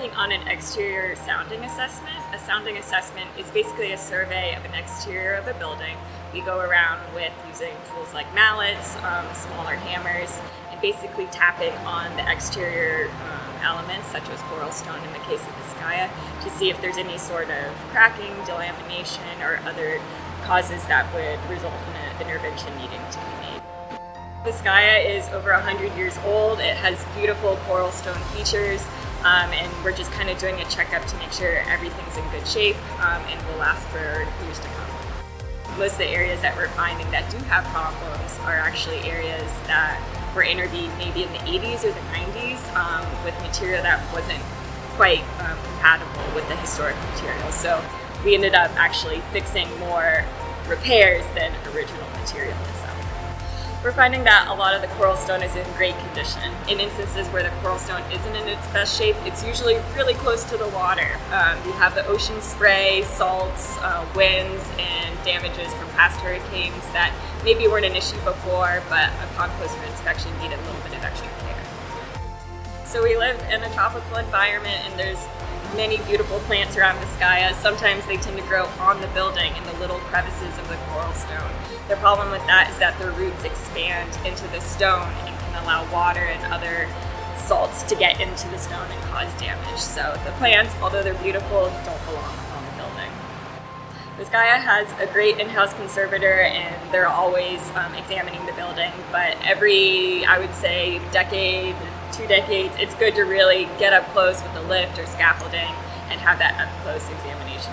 working on an exterior sounding assessment. A sounding assessment is basically a survey of an exterior of a building. We go around with using tools like mallets, smaller hammers, and basically tapping on the exterior elements such as coral stone in the case of Vizcaya to see if there's any sort of cracking, delamination, or other causes that would result in an intervention needing to be made. Vizcaya is over 100 years old. It has beautiful coral stone features, and we're just kind of doing a checkup to make sure everything's in good shape and will last for years to come. Most of the areas that we're finding that do have problems are actually areas that were intervened maybe in the 80s or the 90s with material that wasn't quite compatible with the historic material. So we ended up actually fixing more repairs than original material itself. We're finding that a lot of the coral stone is in great condition. In instances where the coral stone isn't in its best shape, it's usually really close to the water. You have the ocean spray, salts, winds, and damages from past hurricanes that maybe weren't an issue before, but upon closer inspection needed a little bit of extra care. So we live in a tropical environment, and there's many beautiful plants around Vizcaya. Sometimes they tend to grow on the building in the little crevices of the coral stone. The problem with that is that their roots expand into the stone and can allow water and other salts to get into the stone and cause damage. So the plants, although they're beautiful, don't belong on the building. Vizcaya has a great in-house conservator, and they're always examining the building, but every, I would say, decade, 2 decades, it's good to really get up close with the lift or scaffolding and have that up close examination